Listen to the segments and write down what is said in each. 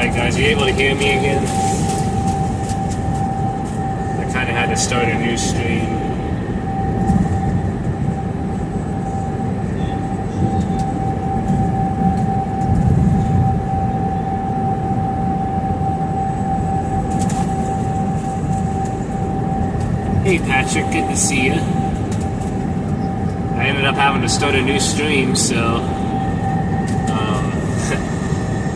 Alright guys, are you able to hear me again? I kind of had to start a new stream. Hey Patrick, good to see you. I ended up having to start a new stream, so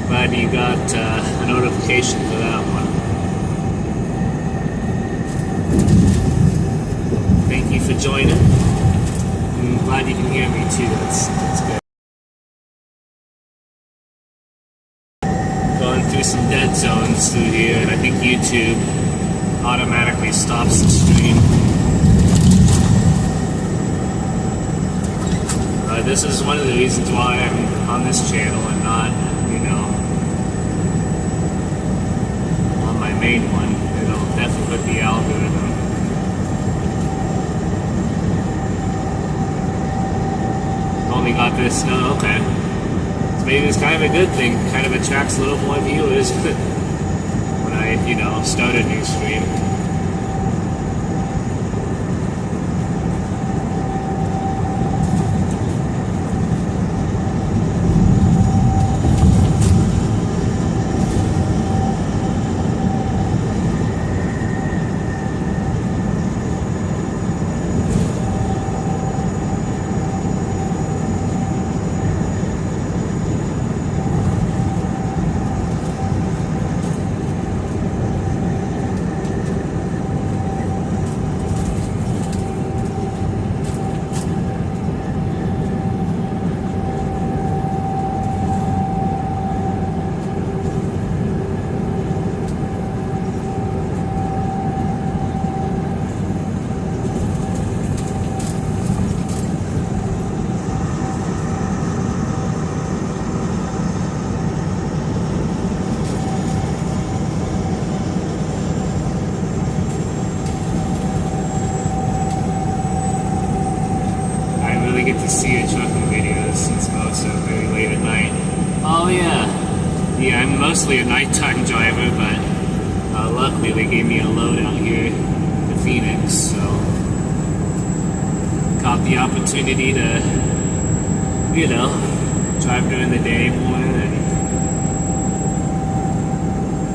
glad you got a notification for that one. Thank you for joining. I'm glad you can hear me too. That's good. Going through some dead zones through here, and I think YouTube automatically stops the stream. This is one of the reasons why I'm on this channel and not, on my main one. It'll definitely put the algorithm. Only got this, no, okay. So maybe it's kind of a good thing, kind of attracts a little more viewers when I, start a new stream. Get to see your trucking videos since most are very late at night. Oh yeah, I'm mostly a nighttime driver, but luckily they gave me a load out here to Phoenix, so caught the opportunity to, drive during the day more and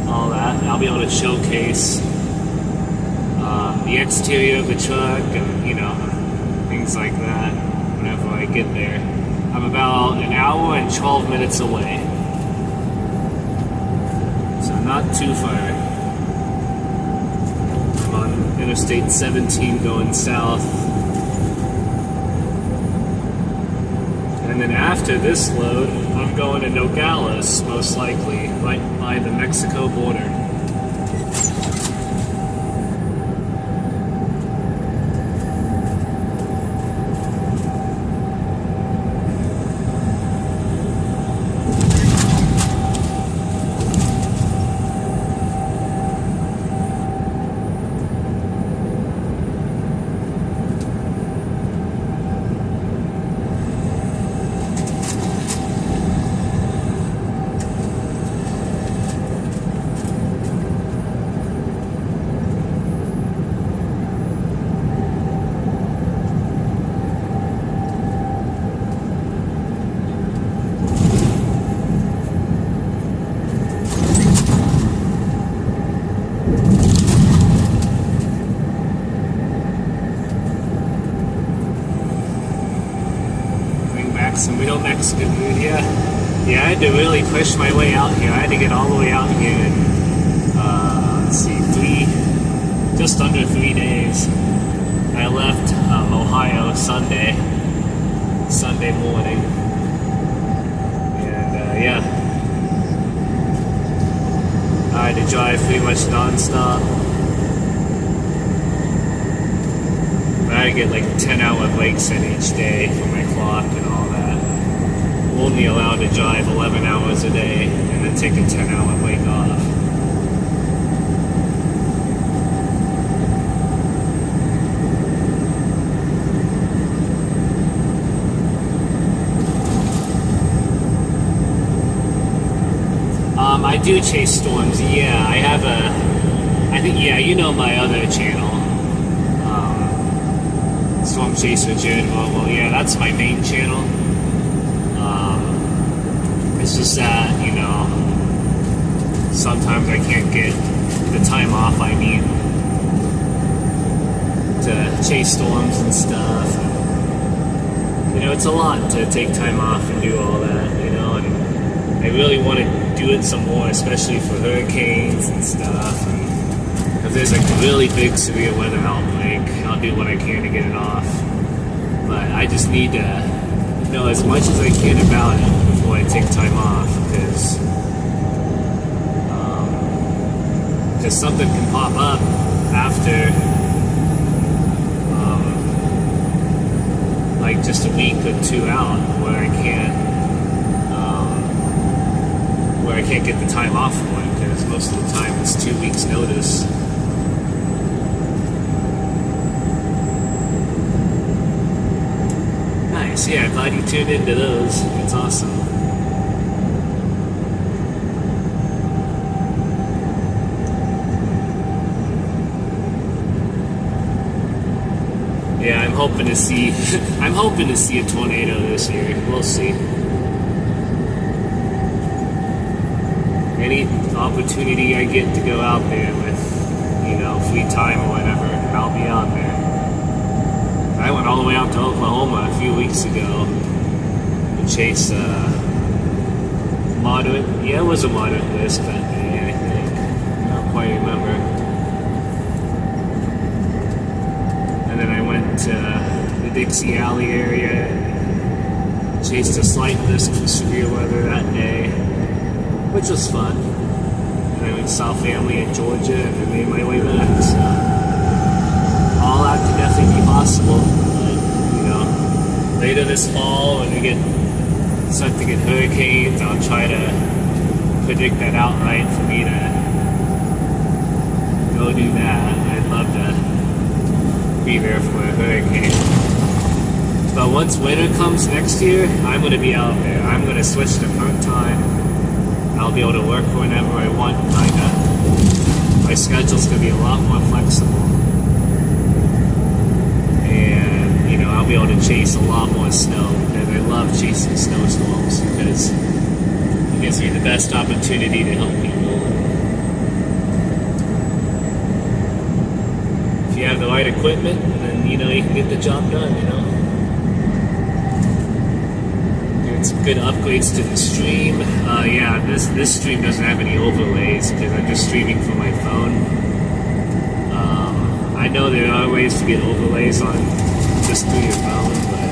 all that. And I'll be able to showcase the exterior of the truck and things like that whenever I get there. I'm about an hour and 12 minutes away. So not too far. I'm on Interstate 17 going south. And then after this load, I'm going to Nogales, most likely, right by the Mexico border. Some real Mexican food, yeah. Yeah, I had to really push my way out here. I had to get all the way out here in, let's see, just under 3 days. I left Ohio Sunday morning. And, yeah. I had to drive pretty much non-stop. But I had to get like 10-hour breaks in each day for my clock and all that. Only allowed to drive 11 hours a day and then take a 10-hour break off. I do chase storms. Yeah, I have I think, yeah, you know my other channel. Storm Chaser Jared Well, yeah, that's my main channel. It's just that, you know, sometimes I can't get the time off I need to chase storms and stuff. And, you know, it's a lot to take time off and do all that, you know, and I really want to do it some more, especially for hurricanes and stuff. And if there's like a really big severe weather outbreak, I'll do what I can to get it off. But I just need to know as much as I can about it before I take time off, because something can pop up after like just a week or two out where I can't get the time off for it, because most of the time it's 2 weeks notice. Nice, yeah, glad you tuned into those. It's awesome. Yeah, I'm hoping to see a tornado this year. We'll see. Any opportunity I get to go out there with, you know, free time or whatever, I'll be out there. I went all the way out to Oklahoma a few weeks ago to chase moderate. Yeah, it was a moderate risk that day, I think. I don't quite remember. And then I went to the Dixie Alley area, chased a slight risk for severe weather that day, which was fun. And I went saw family in Georgia and then made my way back. So all that could definitely be possible. But, you know, later this fall when we start to get hurricanes, I'll try to predict that outright for me to go do that. I'd love to be there for a hurricane. But once winter comes next year, I'm going to be out there. I'm going to switch to part-time. I'll be able to work whenever I want, kinda. My schedule's gonna be a lot more flexible. And, you know, I'll be able to chase a lot more snow, because I love chasing snowstorms, because it gives me the best opportunity to help people. If you have the right equipment, then, you know, you can get the job done, you know. Some good upgrades to the stream. Yeah, this stream doesn't have any overlays because I'm just streaming from my phone. I know there are ways to get overlays on just through your phone, but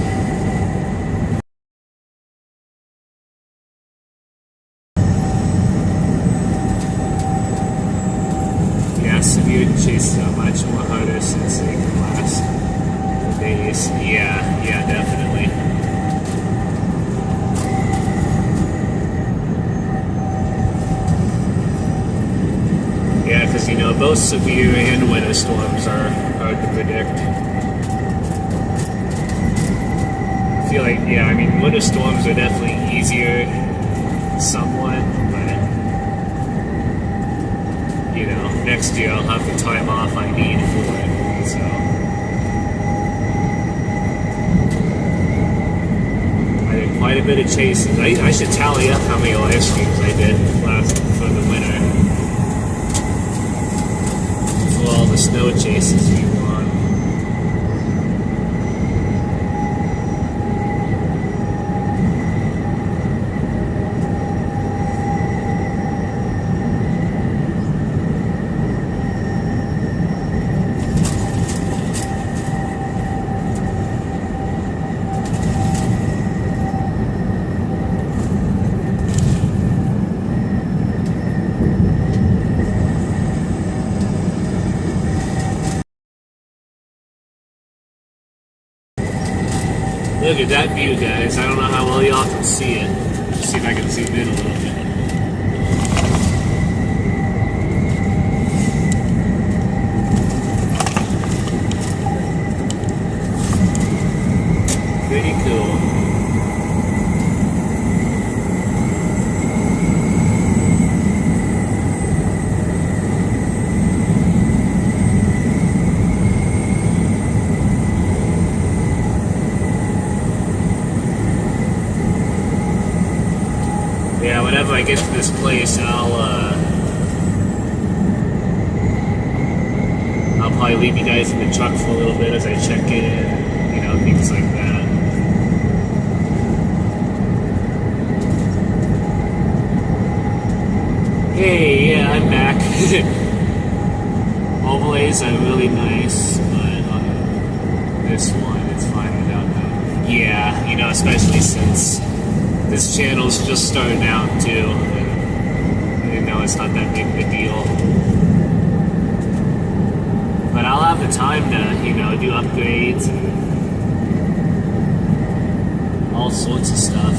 yeah, severe chases are much more harder since they can last for days. Yeah, definitely. Yeah, because, you know, both severe and winter storms are hard to predict. I feel like, yeah, I mean, winter storms are definitely easier somewhat, but, you know, next year I'll have the time off I need for it, so. I did quite a bit of chases. I should tally up how many live streams I did for the winter. All the snow chases we want. Look at that view, guys. I don't know how well y'all can see it. Let's see if I can zoom in a little bit. Pretty cool. I get to this place, I'll probably leave you guys in the truck for a little bit as I check in, you know, things like that. Hey, yeah, I'm back. Overlays are really nice, but on this one, it's fine without them. Yeah, you know, especially since this channel's just starting out too, and you know, it's not that big of a deal. But I'll have the time to, you know, do upgrades and all sorts of stuff.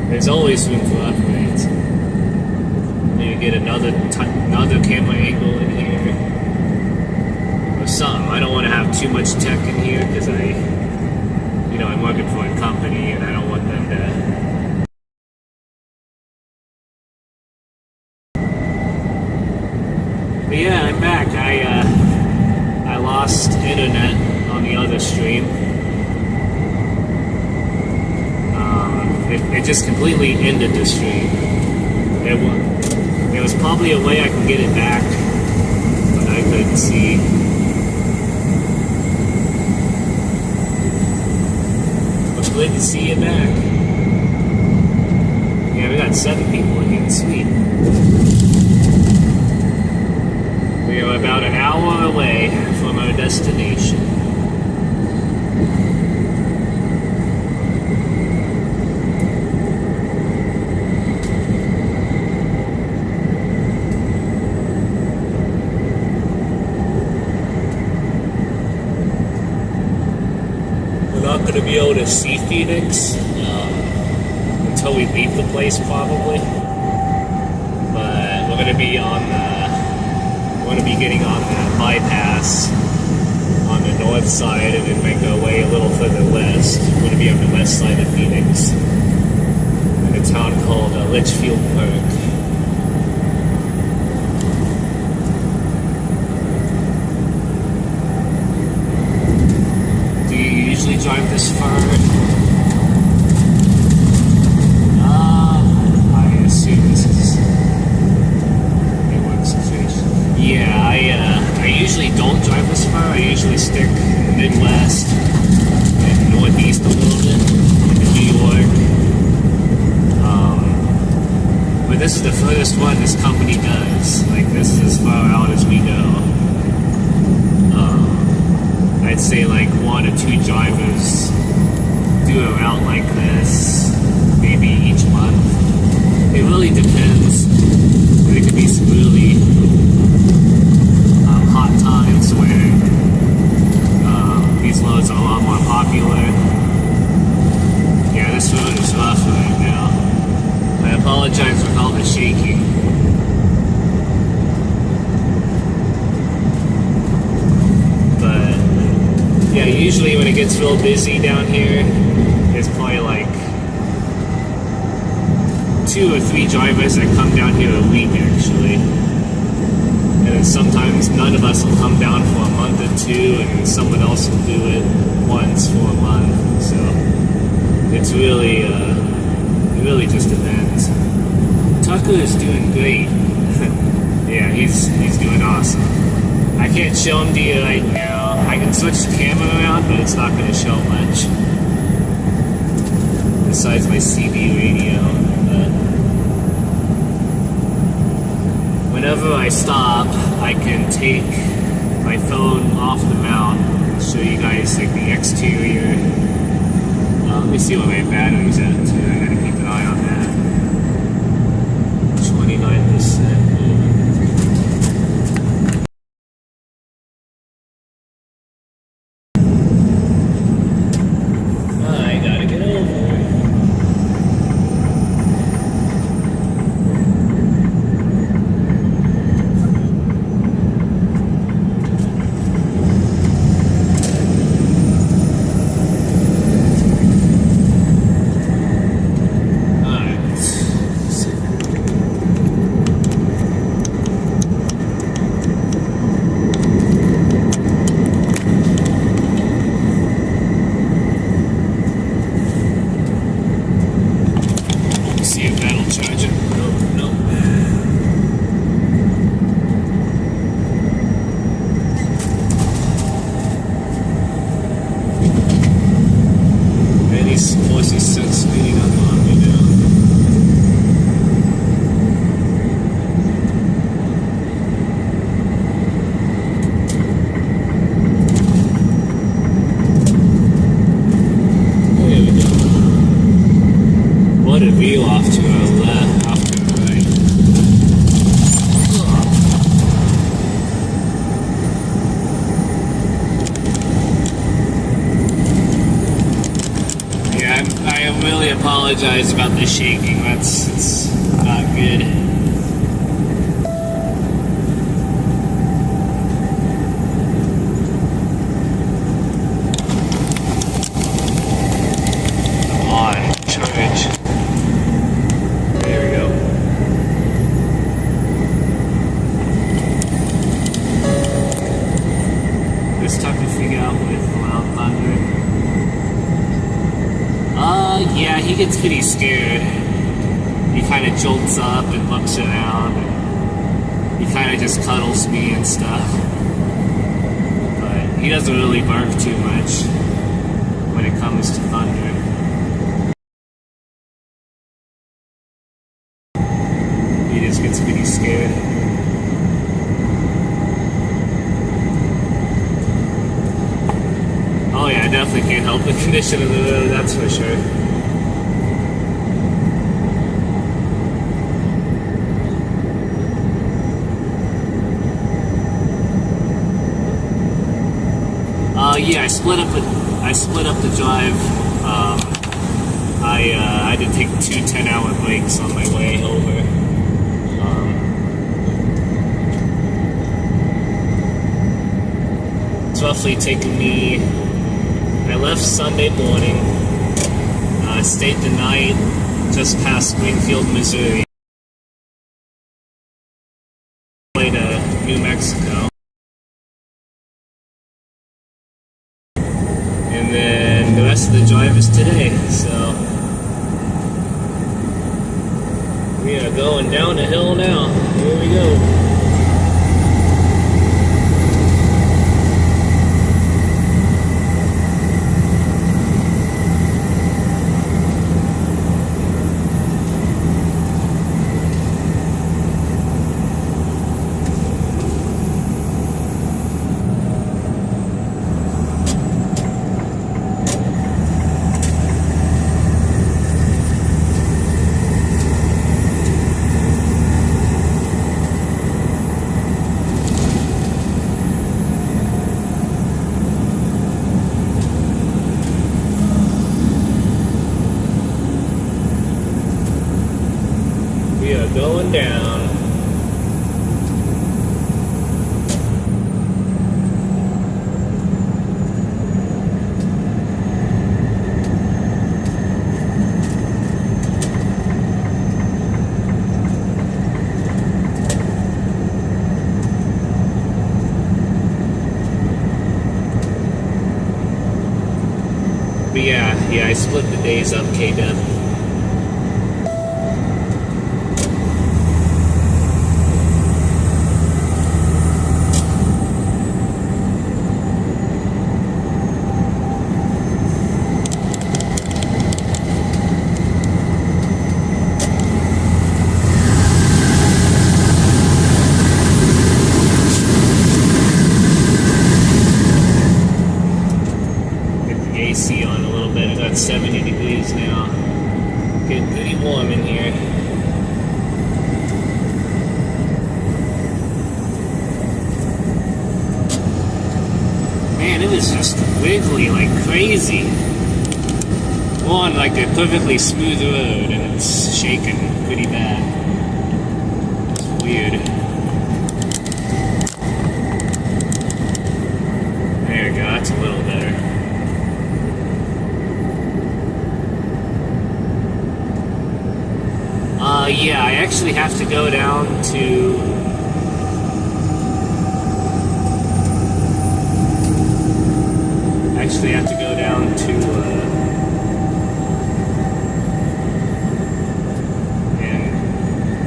There's always room for upgrades. Maybe get another camera angle in here or something. I don't want to have too much tech in here because I'm working for a company and I don't want them to. But yeah, I'm back. I lost internet on the other stream. It just completely ended the stream. There was probably a way I could get it back, but I couldn't see. But glad to see you back. Yeah, we got 7 people again. Sweet. We are about an hour away from our destination. Going to be able to see Phoenix until we leave the place, probably. But we're going to be getting on the bypass on the north side, and then make our way a little further west. We're going to be on the west side of Phoenix, in a town called Litchfield Park. Usually drive this far. I assume this is a work situation. Yeah, I usually don't drive this far. I usually stick Midwest and Northeast a little bit into New York. But this is the furthest one this company does. Like, this is as far out as we go. I'd say like 1 or 2 drivers do a route like this, maybe each month. It really depends. There could be some really hot times where these loads are a lot more popular. Yeah, this road is rough right now. I apologize for all the shaking. Yeah, usually when it gets real busy down here, there's probably like 2 or 3 drivers that come down here a week, actually. And then sometimes none of us will come down for a month or 2, and someone else will do it once for a month. So it's really, it really just depends. Tucker is doing great. Yeah, he's doing awesome. I can't show him to you right now. I can switch the camera around, but it's not going to show much. Besides my CB radio. Whenever I stop, I can take my phone off the mount and show you guys like the exterior. Let me see what my battery's at too. I gotta keep an eye on that. 29%. apologize about the shaking. It's not good. Come on, charge. There we go. It's tough to figure out with Loud Thunder. Yeah, he gets pretty scared. He kind of jolts up and looks around. And he kind of just cuddles me and stuff. But he doesn't really bark too much when it comes to thunder. He just gets pretty scared. Oh yeah, I definitely can't help the condition of the road, that's for sure. Yeah, I split up the drive. I did take 2 10-hour breaks on my way over. It's roughly taken me. I left Sunday morning. Stayed the night just past Springfield, Missouri. To New Mexico. And then the rest of the drive is today, so we are going down a hill now. Here we go. We are going down. But yeah, I split the days up, K-Dub. AC on a little bit. It's got 70 degrees now. Getting pretty warm in here. Man, it was just wiggly like crazy. We're on like a perfectly smooth road and it's shaking pretty bad. It's weird. There we go, that's a little better. Yeah, I actually have to go down to and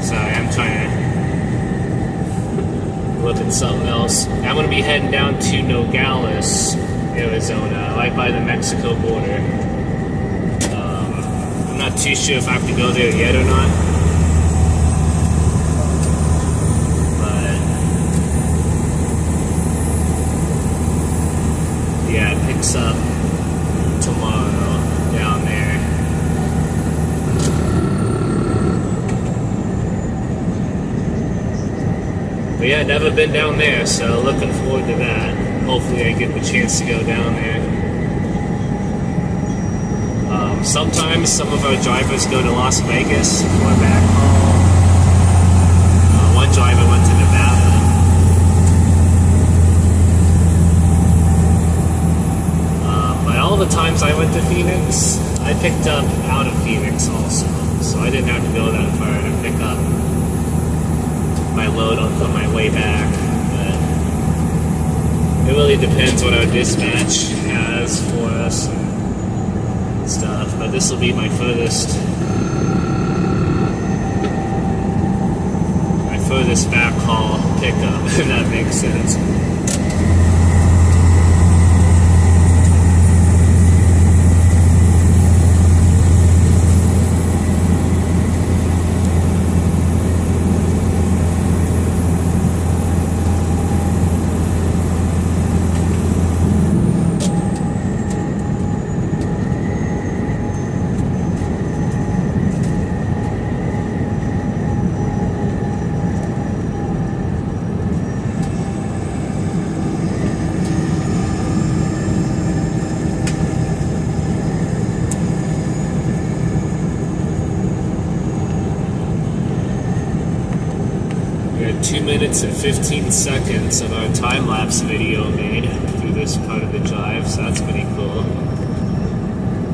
sorry, I'm trying to look at something else. I'm gonna be heading down to Nogales, Arizona, right by the Mexico border. I'm not too sure if I have to go there yet or not. Yeah, it picks up tomorrow down there. But yeah, never been down there, so looking forward to that. Hopefully I get the chance to go down there. Sometimes some of our drivers go to Las Vegas for backhaul. One driver went to Nevada. But all the times I went to Phoenix, I picked up out of Phoenix also. So I didn't have to go that far to pick up my load on my way back. But it really depends what our dispatch has for us and stuff. But this will be my furthest backhaul pickup, if that makes sense. We had 2 minutes and 15 seconds of our time-lapse video made through this part of the drive, so that's pretty cool.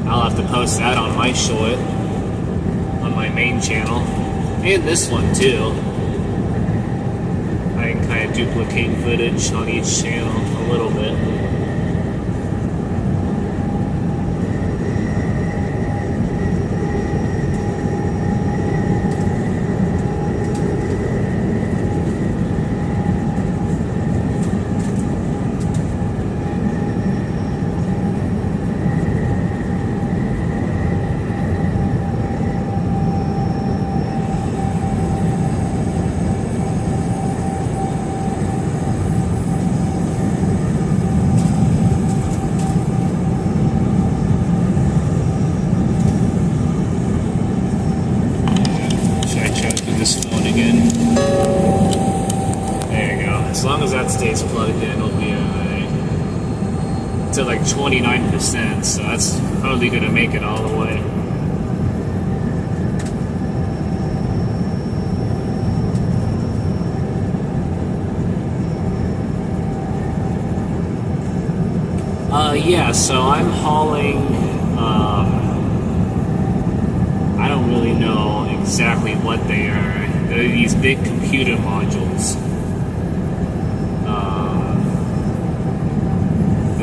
I'll have to post that on my short, on my main channel, and this one too. I can kind of duplicate footage on each channel a little bit. As long as that stays plugged in, it'll be alright. It's at like 29%, so that's probably gonna make it all the way. Yeah, so I'm hauling, I don't really know exactly what they are. They're these big computer modules.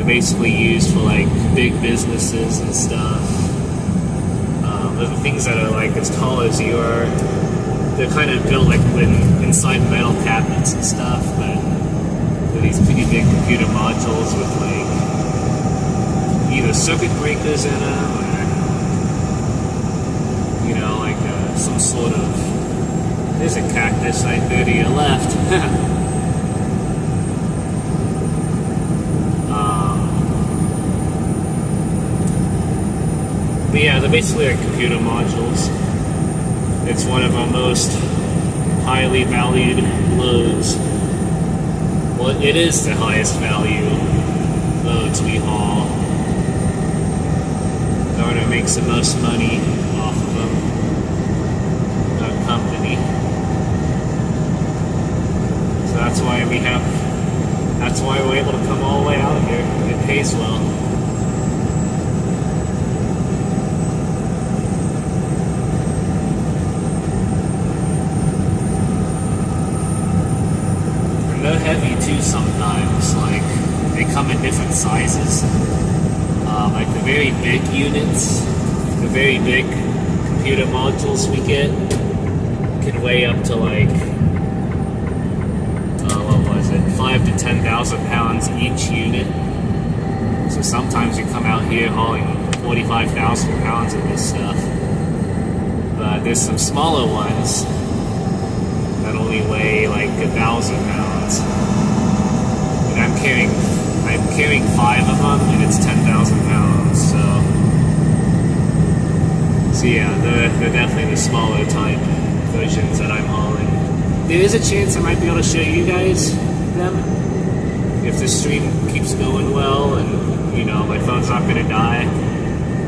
Basically used for like big businesses and stuff. The things that are like as tall as you are, they're kind of built like inside metal cabinets and stuff, but they're these pretty big computer modules with like either circuit breakers in them or, you know, like some sort of, there's a cactus right there to your left. But yeah, they're basically like computer modules. It's one of our most highly valued loads. Well, it is the highest value loads we haul. The one that makes the most money off of them. Our company. So that's why we're able to come all the way out here. It pays well. They're heavy too sometimes, like they come in different sizes. Like the very big units, the very big computer modules we get can weigh up to like, what was it, 5,000 to 10,000 pounds each unit. So sometimes you come out here hauling 45,000 pounds of this stuff. But there's some smaller ones that only weigh like 1,000 pounds. And I'm carrying 5 of them, and it's 10,000 pounds. So yeah, they're definitely the smaller type versions that I'm hauling. There is a chance I might be able to show you guys them if the stream keeps going well, and you know my phone's not gonna die.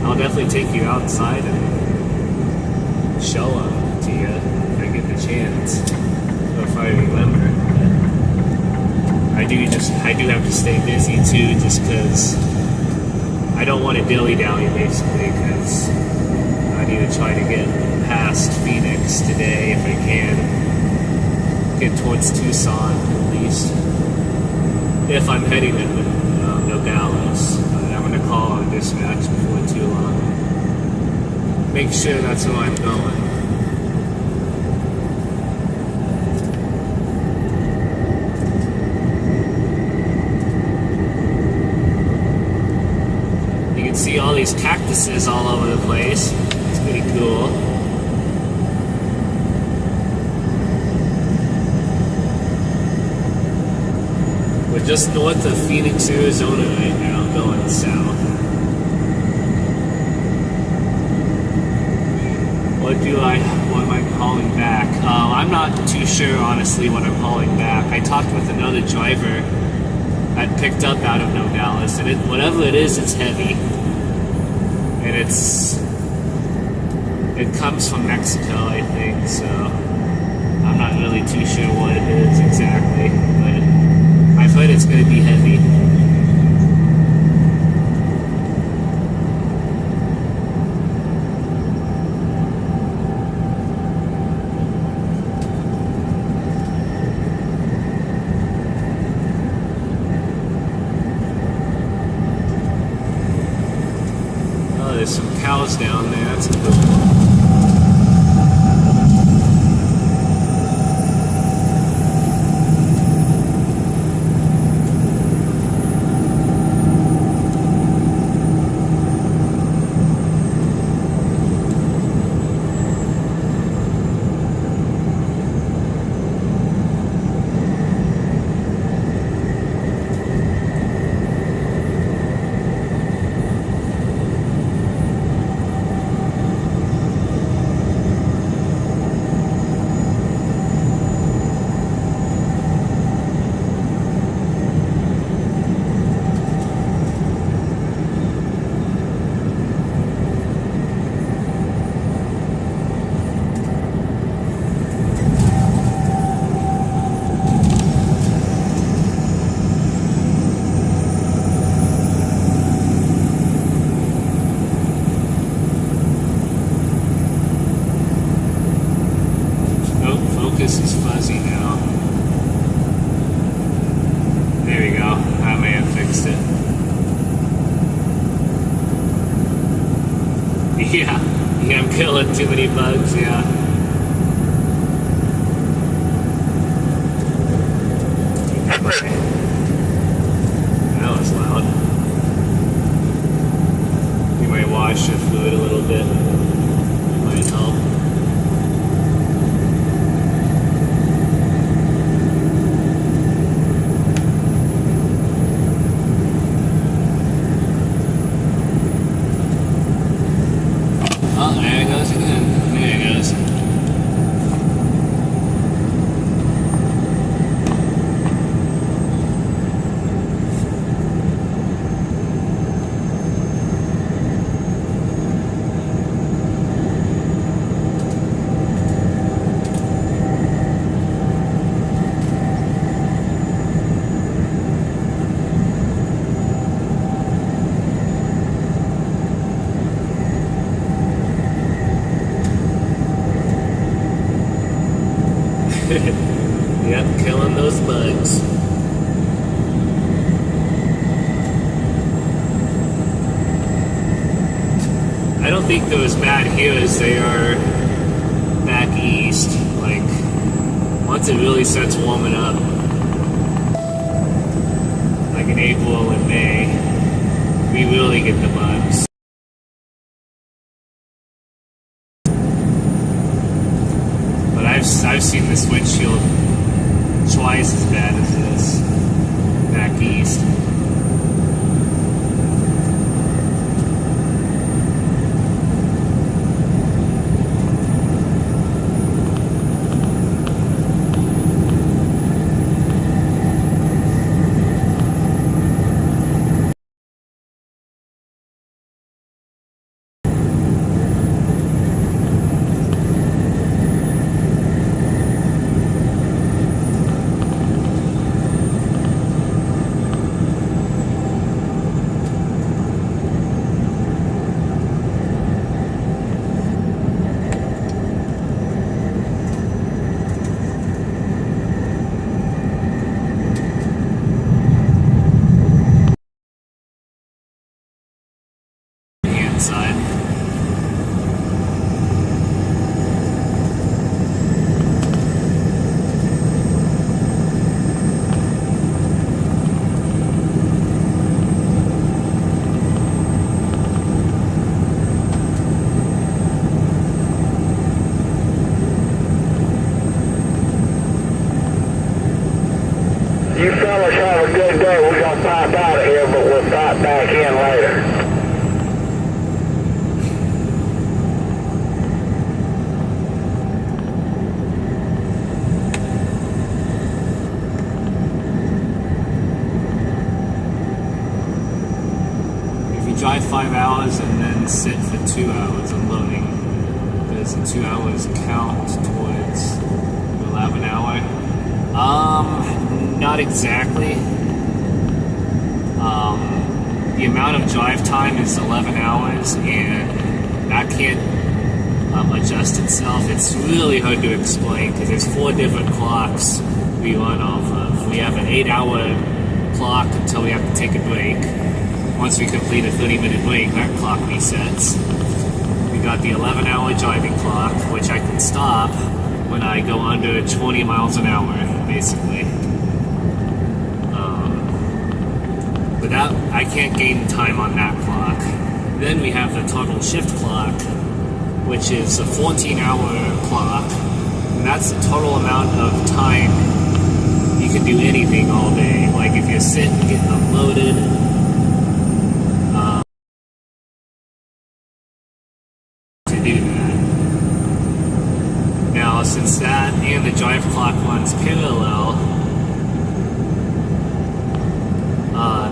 I'll definitely take you outside and show them to you if I get the chance, or if I remember. But I do have to stay busy too, just because I don't want to dilly-dally, basically, because I need to try to get past Phoenix today if I can. Get towards Tucson, at least. If I'm heading to Nogales. I'm going to call on dispatch before too long. Make sure that's where I'm going. See all these cactuses all over the place. It's pretty cool. We're just north of Phoenix, Arizona right now, going south. What am I calling back? I'm not too sure, honestly, what I'm calling back. I talked with another driver I picked up out of Nogales, and whatever it is, it's heavy. And it comes from Mexico, I think, so I'm not really too sure what it is exactly, but I've heard it's going to be heavy. There's some cows down there. That's cool. This is fuzzy now. There we go. I may have fixed it. Yeah, I'm killing too many bugs, yeah. That was loud. You might wash your fluid a little bit. Might help. Oh, there it goes again. There it goes. Yep, killing those bugs. I don't think they're as bad here as they are back east. Like, once it really starts warming up, like in April and May, we really get the bugs. I've seen this windshield twice as bad as this back east. I'll pop out of here, but we'll pop back in later. Drive 5 hours and then sit for 2 hours unloading. Does the 2 hours count towards the 11 hour? Not exactly. The amount of drive time is 11 hours, and that can't adjust itself. It's really hard to explain because there's 4 different clocks we run off of. We have an 8-hour clock until we have to take a break. Once we complete a 30-minute break, that clock resets. We got the 11-hour driving clock, which I can stop when I go under 20 miles an hour, basically. But that I can't gain time on that clock. Then we have the toggle shift clock, which is a 14-hour clock, and that's the total amount of time you can do anything all day. Like if you're sitting, getting unloaded. Since that and the drive clock runs parallel,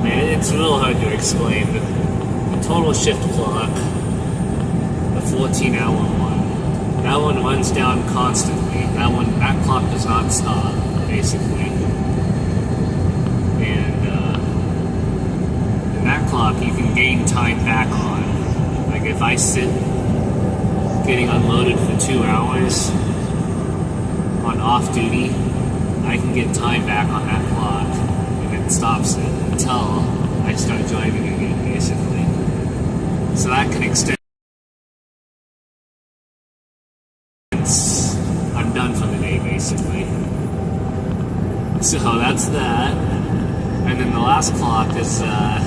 man, it's real hard to explain. The total shift clock, the 14-hour one, that one runs down constantly. That clock does not stop, basically. And in that clock, you can gain time back on. Like if I sit getting unloaded for 2 hours on off duty, I can get time back on that clock, and it stops it until I start driving again, basically. So that can extend. I'm done for the day, basically. So that's that. And then the last clock is a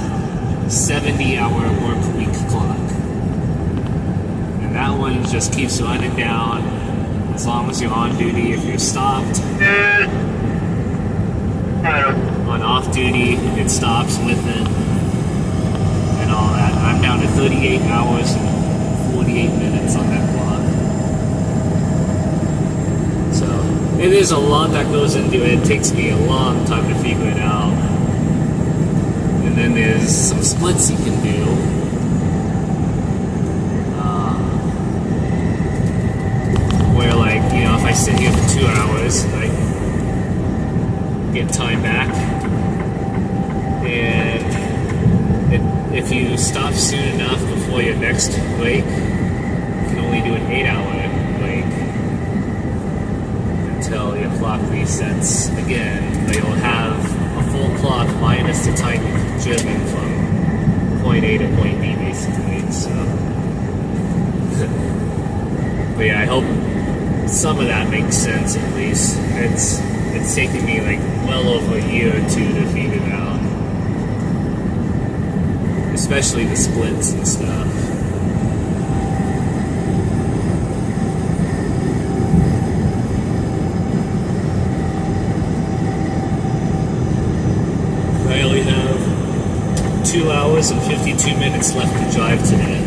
70-hour work week clock. And that one just keeps running down as long as you're on duty. If you're stopped on off duty, it stops with it and all that. I'm down to 38 hours and 48 minutes on that clock. So it is a lot that goes into it. It takes me a long time to figure it out. And then there's some splits you can do. Where, like, you know, if I sit here for 2 hours, I get time back. And if you stop soon enough before your next break, you can only do an 8-hour break until your clock resets again. But you'll have a full clock minus the time you've driven from point A to point B, basically. So, but yeah, I hope some of that makes sense at least. It's taken me like well over a year or two to figure it out. Especially the splits and stuff. I only have 2 hours and 52 minutes left to drive today.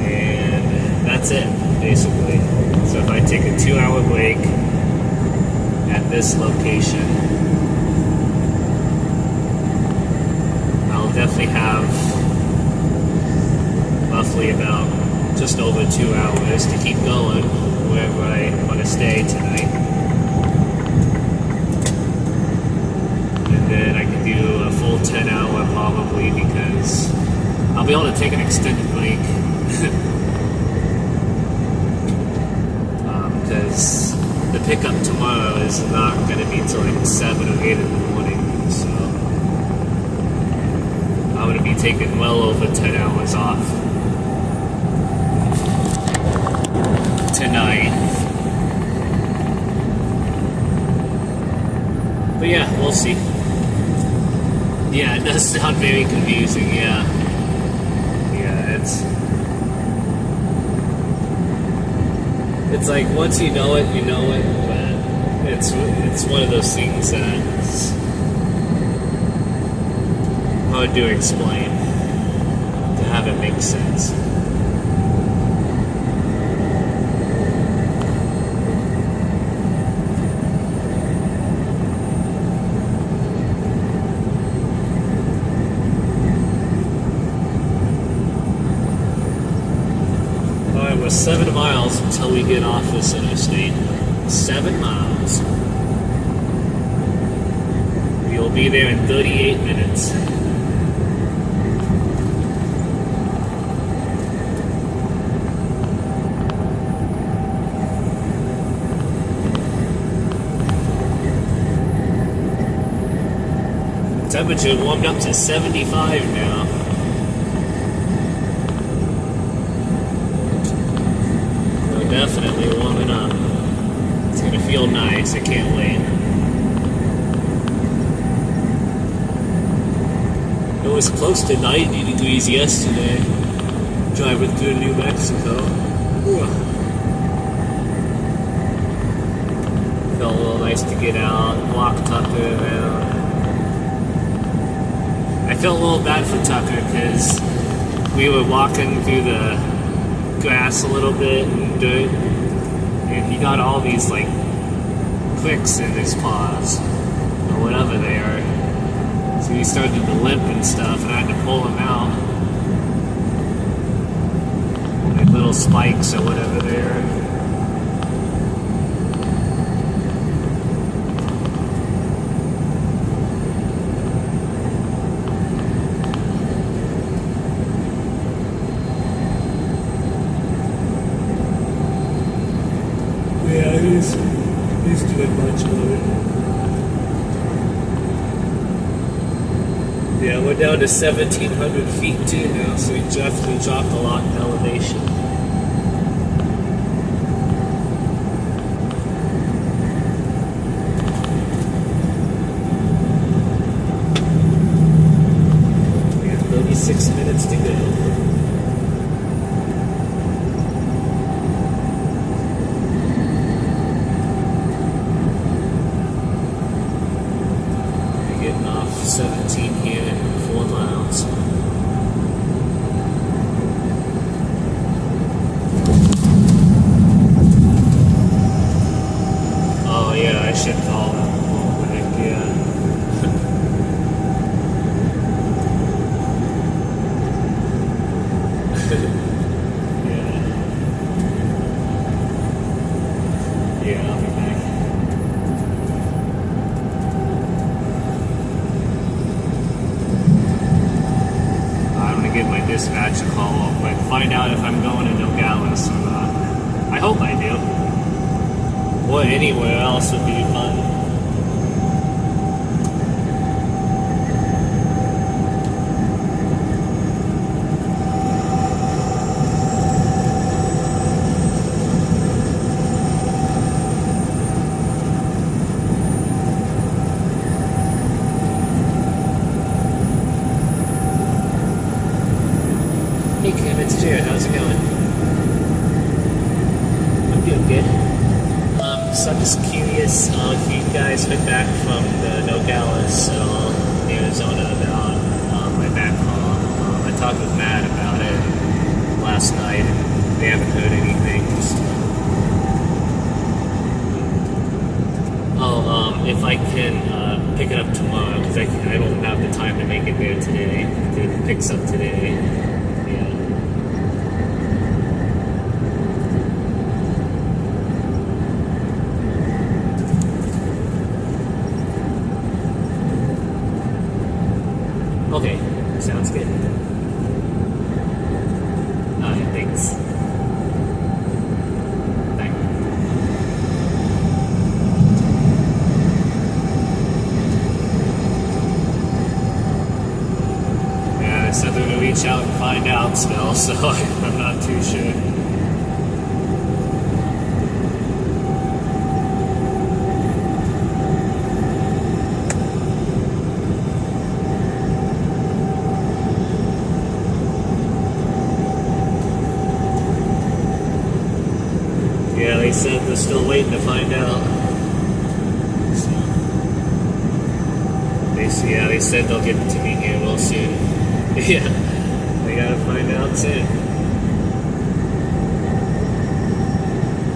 And that's it, basically. So if I take a 2-hour break at this location, I'll definitely have roughly about just over 2 hours to keep going wherever I want to stay tonight. And then I can do a full 10-hour probably, because I'll be able to take an extended break. Because the pickup tomorrow is not going to be until like 7 or 8 in the morning, so I'm going to be taking well over 10 hours off tonight. But yeah, we'll see. Yeah, it does sound very confusing, yeah. Yeah, it's like once you know it, you know it, but it's one of those things that hard to explain, to have it make sense. Alright, we're 7 miles until we get off this interstate. 7 miles. We'll be there in 38 minutes. Temperature warmed up to 75 now. We're definitely warming up. It's gonna feel nice. I can't wait. It was close to 90 degrees yesterday, driving through New Mexico. Whew. Felt a little nice to get out, walk Tucker around. I felt a little bad for Tucker because we were walking through the grass a little bit and dirt, and he got all these like clicks in his paws, or whatever they are. So he started to limp and stuff, and I had to pull him out. Like little spikes or whatever they are. Yeah, he's doing much better. Yeah, we're down to 1,700 feet too now, so we definitely dropped a lot in elevation. We have 36 minutes to go. Getting off 17 here in 4 miles. Oh yeah, I should call them real quick, yeah. Yeah, I'll be back. Give my dispatch a call real quick, find out if I'm going to Nogales or not. I hope I do. Or anywhere else would be fun. Hey Kim, it's Jared. How's it going? I'm doing good. So I'm just curious if you guys heard back from the Nogales at all in Arizona about my back haul. I talked with Matt about it last night, and they haven't heard anything. If I can pick it up tomorrow, because I don't have the time to make it there today. It picks up today. Okay, sounds good. Alright, thanks. Bye. Yeah, I said they're gonna reach out and find out still, so I'm not too sure. Yeah, they said they're still waiting to find out. So, yeah, they said they'll get to me here real soon. Yeah, we gotta find out soon.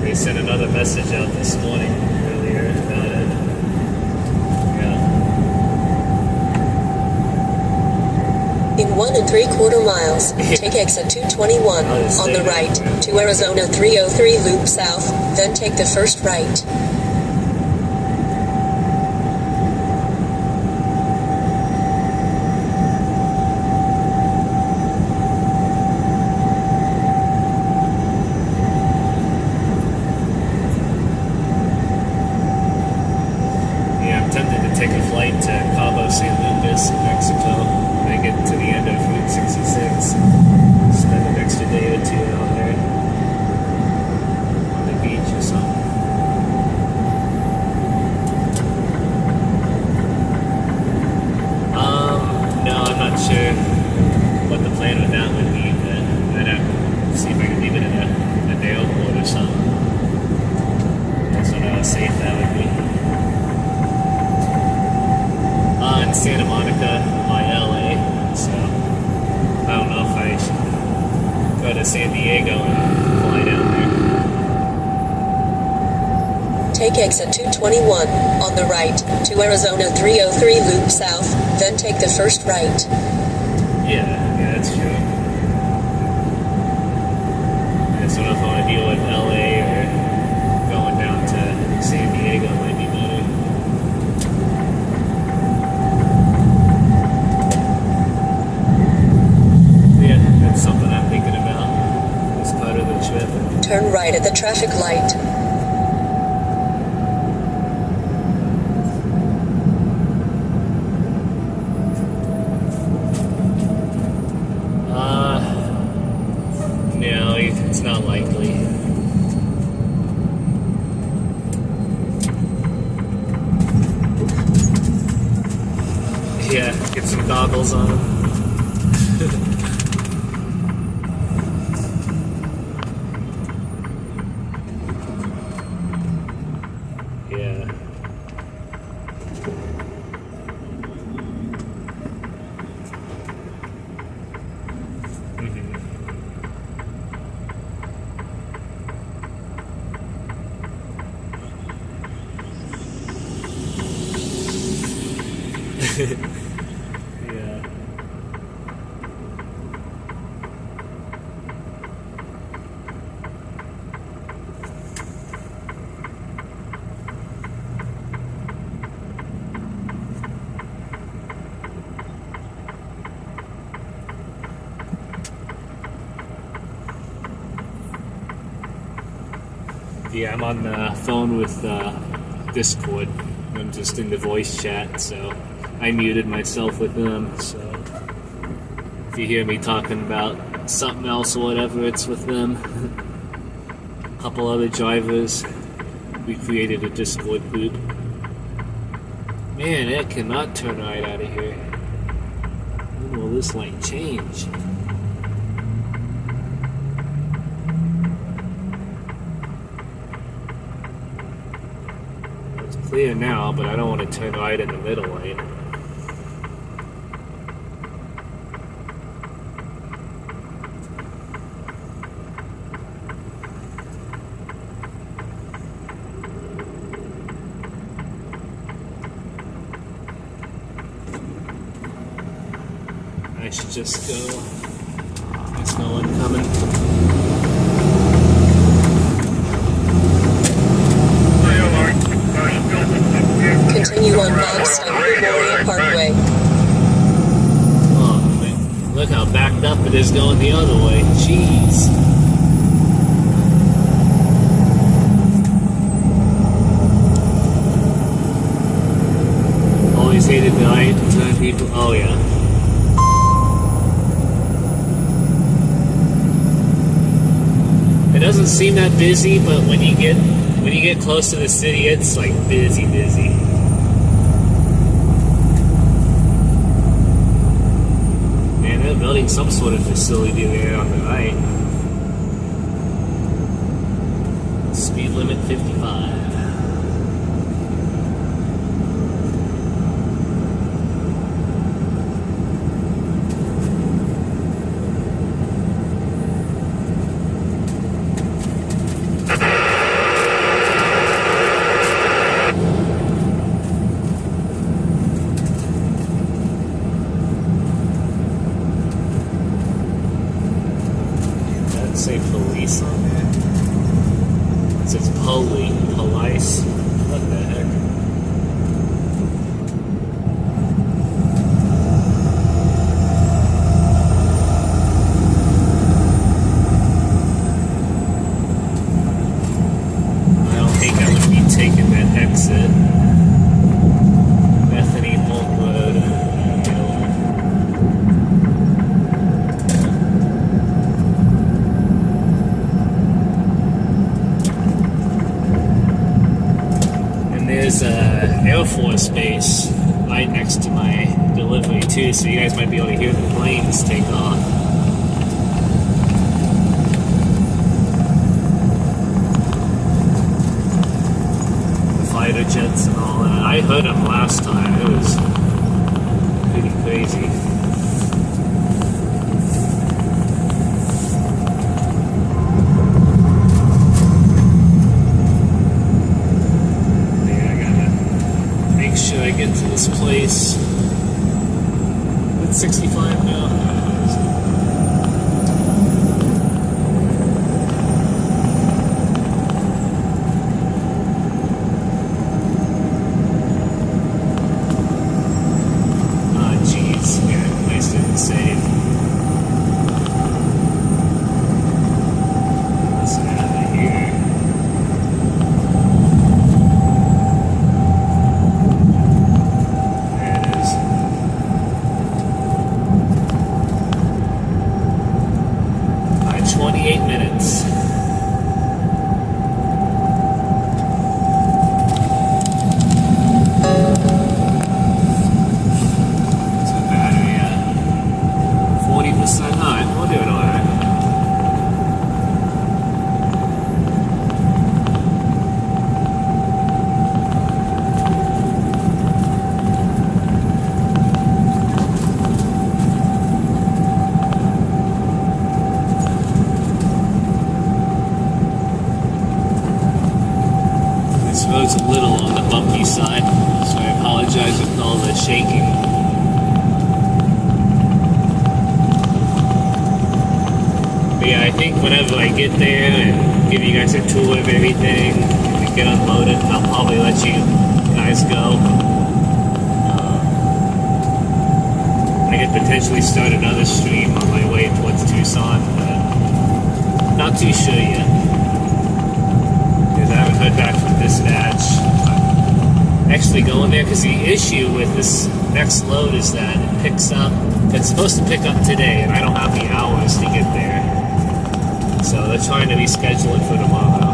They sent another message out this morning earlier about it. Yeah. In 1 3/4 miles, take exit 221 on the right to Arizona 303 loop south, then take the first right. Yeah, I'm tempted to take a flight to Cabo San Lucas, Mexico, when I get to the end of Route 66. Spend an extra day or two out there on the beach or something. No, I'm not sure what the plan with that would be, but I'd have to see if I could leave it in a day airport or something. I just don't know how safe that would be. In Santa Monica by LA, so I don't know if I should go to San Diego and fly down there. Take exit 221 on the right to Arizona 303 loop south, then take the first right. Yeah, that's true. I just don't know if I want to deal with LA or going down to San Diego might be better. Yeah, that's something I'm thinking about as part of the trip. Turn right at the traffic light. No, it's not likely. Yeah, get some goggles on them. Yeah. Yeah. Yeah, I'm on the phone with Discord. I'm just in the voice chat, so I muted myself with them. So if you hear me talking about something else or whatever, it's with them. A couple other drivers. We created a Discord group. Man, it cannot turn right out of here. When will this light change? Clear now, but I don't want to turn right in the middle lane. I should just go. There's no one coming. Continue on Bogstown Memorial Parkway. Oh, man. Look how backed up it is going the other way. Jeez. Always hated the light to turn people. Oh, yeah. It doesn't seem that busy, but when you get close to the city, it's like busy. Man, they're building some sort of facility there on the right. Speed limit 55. And there's a Air Force base right next to my delivery too, so you guys might be able to hear the planes take off. The fighter jets and all that. I heard them last time. It was pretty crazy. Sure I get to this place. It's 65 now. Oh jeez, yeah, place didn't save. Let's get out of here. There it is. 28 minutes. What's the battery at? 40%. Alright, we'll do it alright. This road's a little on the bumpy side, so I apologize with all the shaking. But yeah, I think whenever I get there and give you guys a tour of everything and get unloaded, I'll probably let you guys go. I could potentially start another stream on my way towards Tucson, but not too sure yet. Because I haven't heard back from dispatch. I'm actually going there because the issue with this next load is that it picks up, it's supposed to pick up today, and I don't have the hours to get there. So they're trying to reschedule it for tomorrow.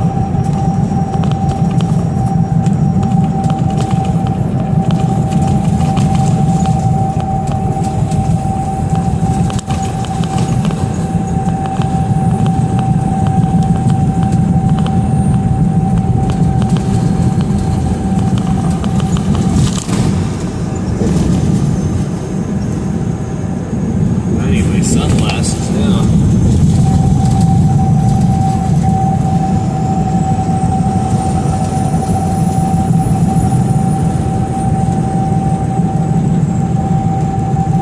Anyway, sunglasses now.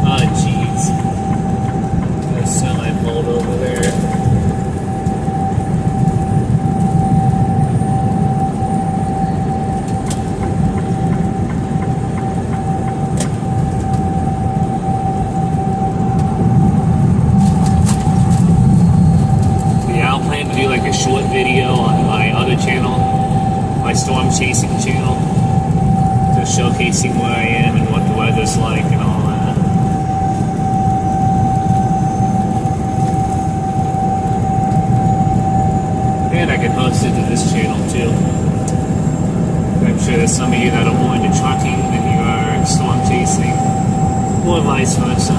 Oh, jeez. Got a semi pulled over there. To do like a short video on my other channel, my storm chasing channel, just showcasing where I am and what the weather's like and all that. And I can post it to this channel too. I'm sure there's some of you that are more into trucking than you are storm chasing, or vice versa.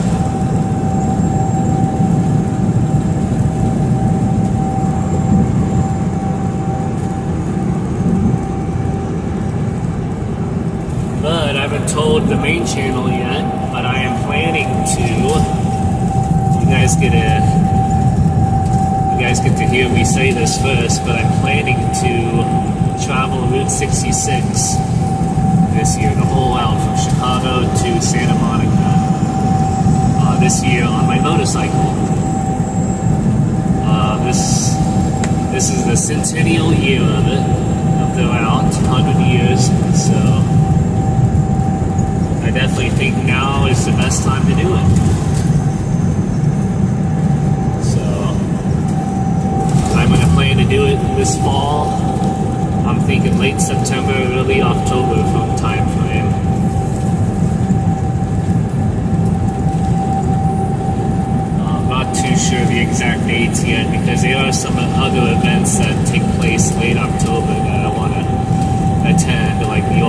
But I haven't told the main channel yet, but I am planning to. You guys get to hear me say this first, but I'm planning to travel Route 66 this year, the whole out from Chicago to Santa Monica. This year on my motorcycle. This is the centennial year of it, of the route, 100 years, so I definitely think now is the best time to do it. So, I'm going to plan to do it this fall. I'm thinking late September, early October from time frame. I'm not too sure the exact dates yet because there are some other events that take place late October that I want to attend, like the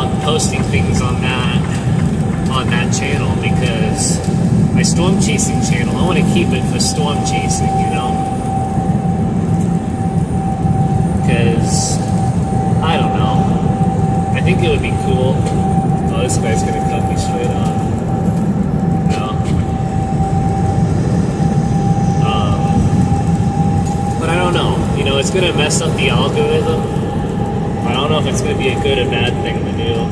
about posting things on that channel because my storm chasing channel, I want to keep it for storm chasing, you know? Because, I don't know. I think it would be cool. Oh, this guy's gonna cut me straight on. No. But I don't know. You know, it's gonna mess up the algorithm. I don't know if it's gonna be a good or bad thing to do.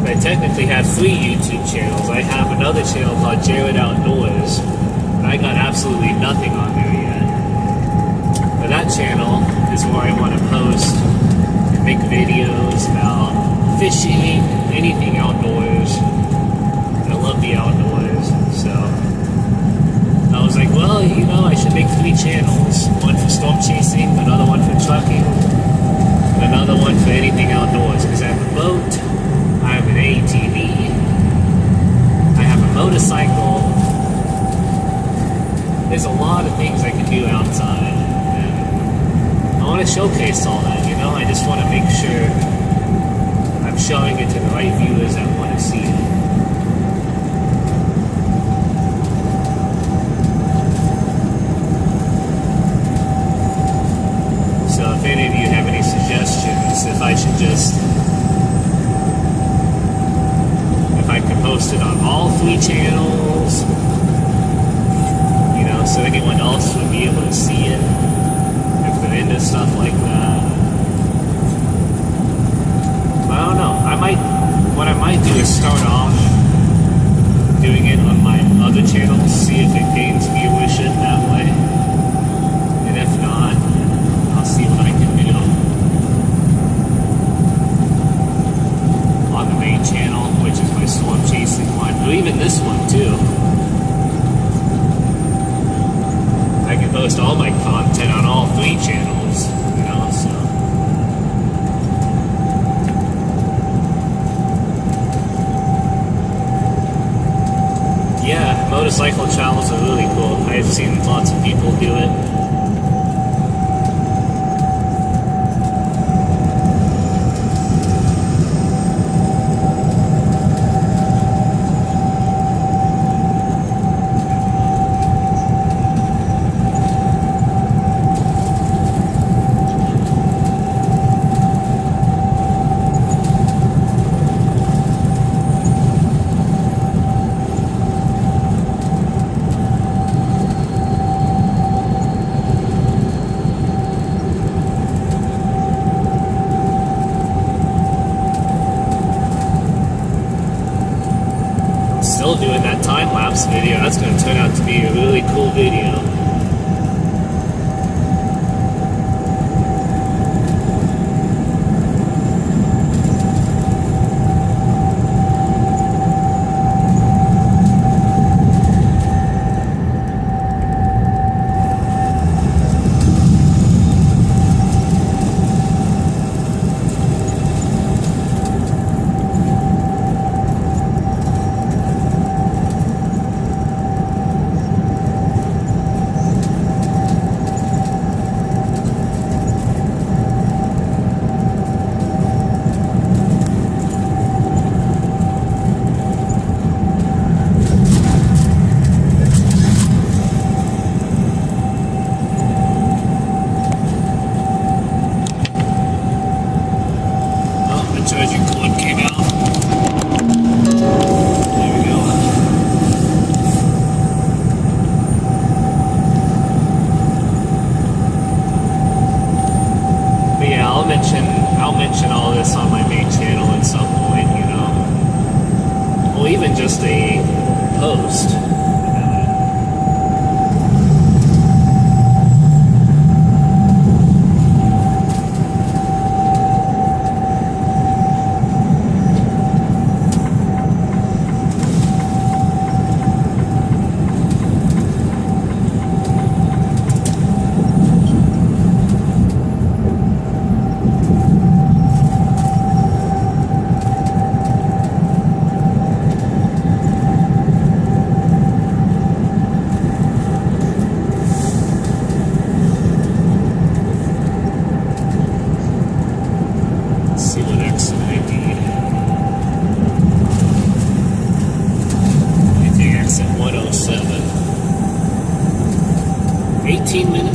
I technically have 3 YouTube channels. I have another channel called Jared Outdoors, and I got absolutely nothing on there yet. But that channel is where I want to post and make videos about fishing, anything outdoors. I love the outdoors, so I was like, well, you know, I should make 3 channels. One for storm chasing, another one for trucking, and another one for anything outdoors, because I have a boat, I have an ATV, I have a motorcycle. There's a lot of things I can do outside, and I want to showcase all that, you know? I just want to make sure I'm showing it to the right viewers that want to see it. So if any of you have any suggestions, if I should just, if I could post it on all 3 channels, you know, so anyone else would be able to see it, if they're into stuff like that. But I don't know, what I might do is start off doing it on my other channels, see if it gains viewership that way, and if not, I'll see what I can do on the main channel, which is my storm chasing one, or even this one too. I can post all my content on all 3 channels, you know, so. Yeah, motorcycle travels are really cool. I've seen lots of people do it. Doing that time-lapse video. That's going to turn out to be a really cool video. Charging cord came out. There we go. But yeah, I'll mention all this on my main channel at some point, you know. Or even just a post.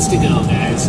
minutes to go, guys.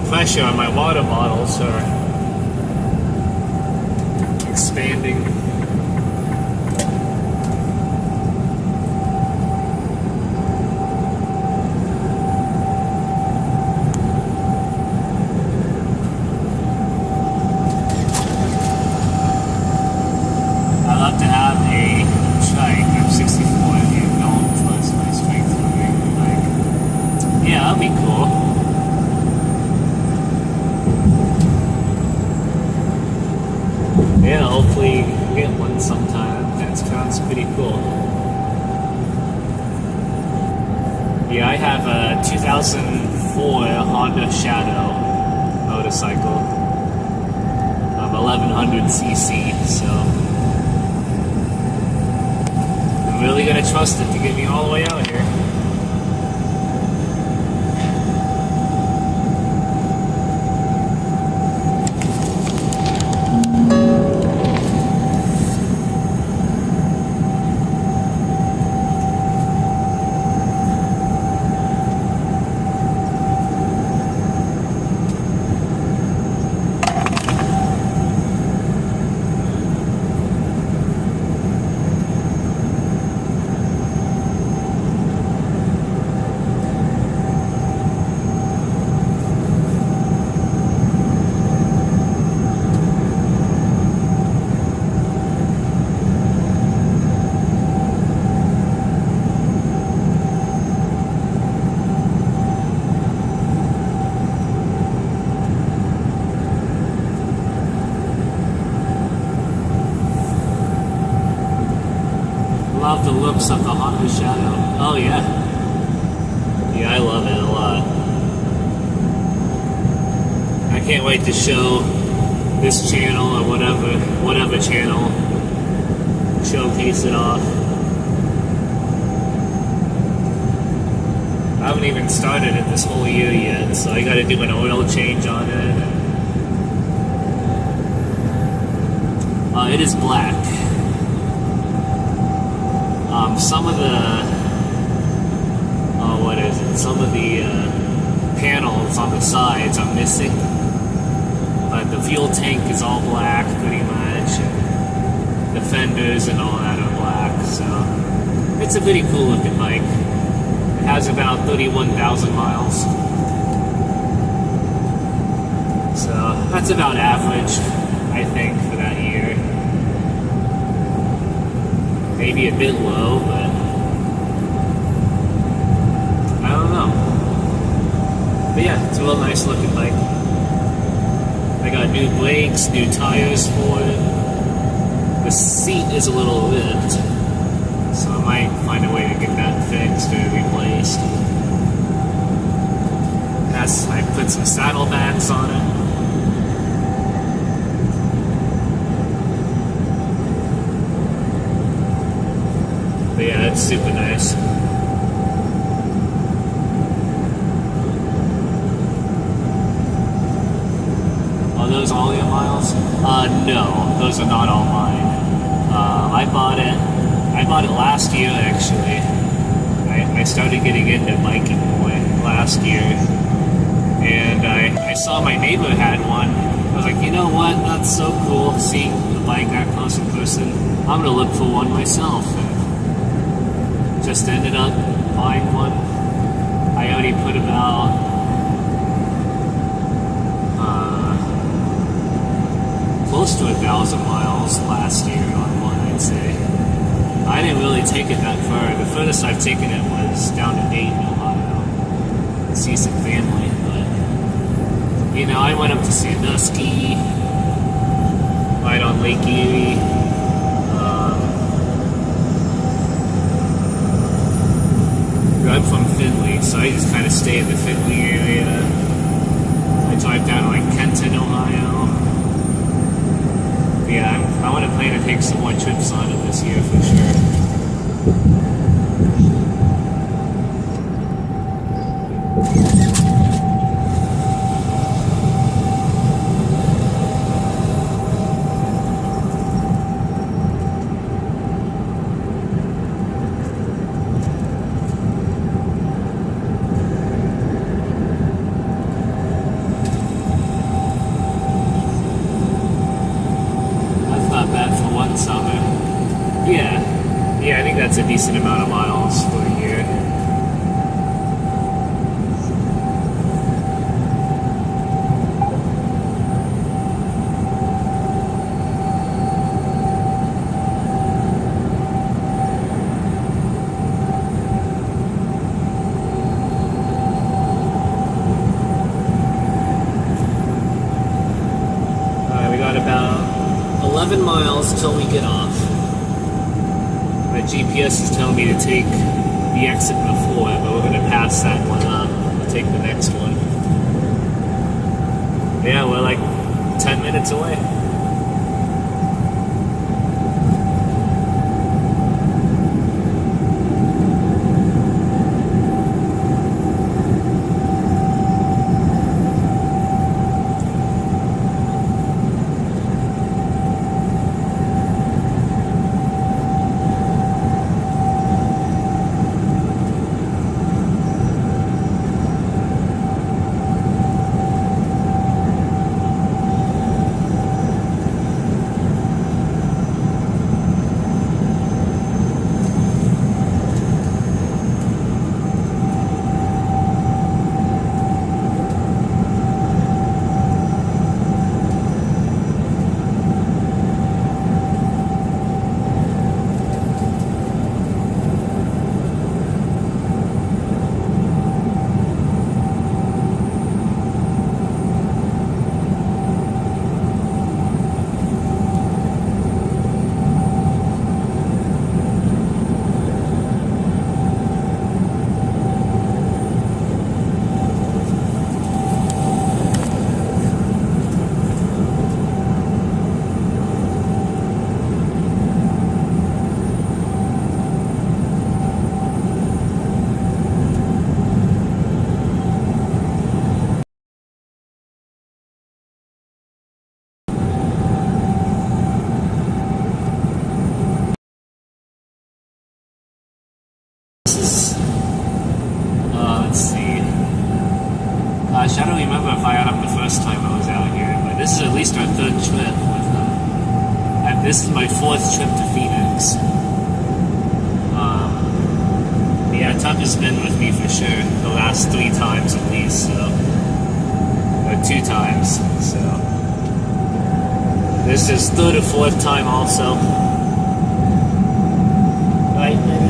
Pressure on my water bottles are expanding. I love to have a trike. I'm 64 and no plus my strength limit. Like, yeah, that'd be cool. Yeah, hopefully we'll get one sometime. That sounds pretty cool. Yeah, I have a 2004 Honda Shadow motorcycle of 1100cc, so I'm really gonna trust it to get me all the way out here. Love the looks of the Honda Shadow. Oh yeah. Yeah, I love it a lot. I can't wait to show this channel or whatever channel, showcase it off. I haven't even started it this whole year yet, so I gotta do an oil change on it. It is black. Some of the, some of the panels on the sides are missing, but the fuel tank is all black pretty much, and the fenders and all that are black, so it's a pretty cool looking bike. It has about 31,000 miles, so that's about average, I think, for that year. Maybe a bit low, but I don't know. But yeah, it's a real nice looking bike. I got new brakes, new tires for it. The seat is a little ripped, so I might find a way to get that fixed or replaced. I put some saddlebags on it. nice. Are those all your miles? No, those are not all mine. I bought it last year actually. I started getting into biking more last year, and I saw my neighbor had one. I was like, you know what? That's so cool seeing the bike that close in person. I'm gonna look for one myself. And just ended up buying one. I already put about close to 1,000 miles last year on one, I'd say. I didn't really take it that far. The furthest I've taken it was down to Dayton, Ohio, to see some family. But you know, I went up to Sandusky, right on Lake Erie. I'm from Findlay, so I just kind of stay in the Findlay area. I drive down to like Kenton, Ohio. But yeah, I want to plan to take some more trips on it this year for sure. Yeah, I think that's a decent amount of miles for a year. Alright, we got about 11 miles till we get off. My GPS is telling me to take the exit before, but we're going to pass that one up and take the next one. Yeah, we're like 10 minutes away. I don't remember if I had them the first time I was out here, but this is at least our third trip with them. And this is my fourth trip to Phoenix. Yeah, Tucker's been with me for sure the last 3 times at least, so. Or 2 times, so. This is third or fourth time also. Right, baby?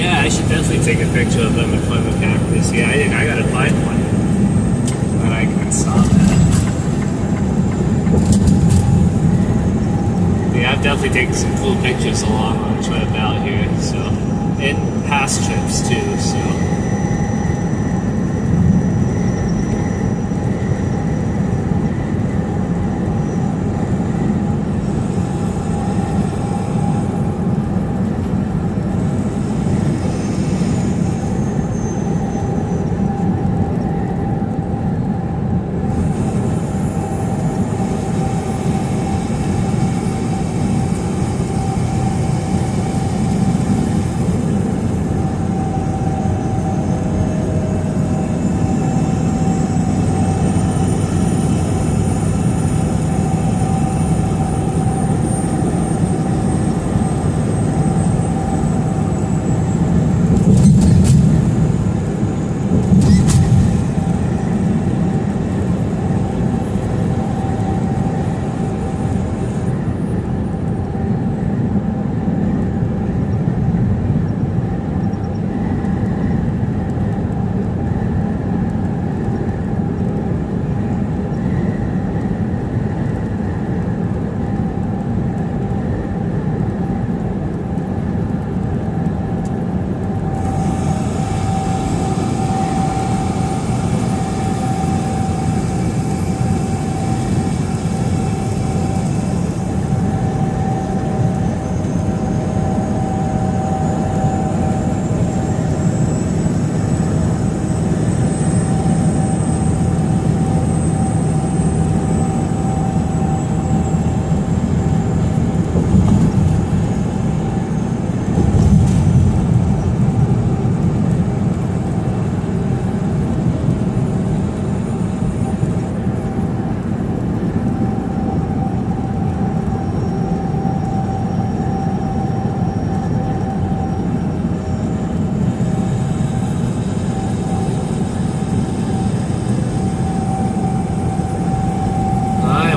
Yeah, I should definitely take a picture of them in front of the cameras. Yeah, I gotta find one that I can stop at. Yeah, I've definitely taken some cool pictures along on the trip out here, so. And past trips too, so.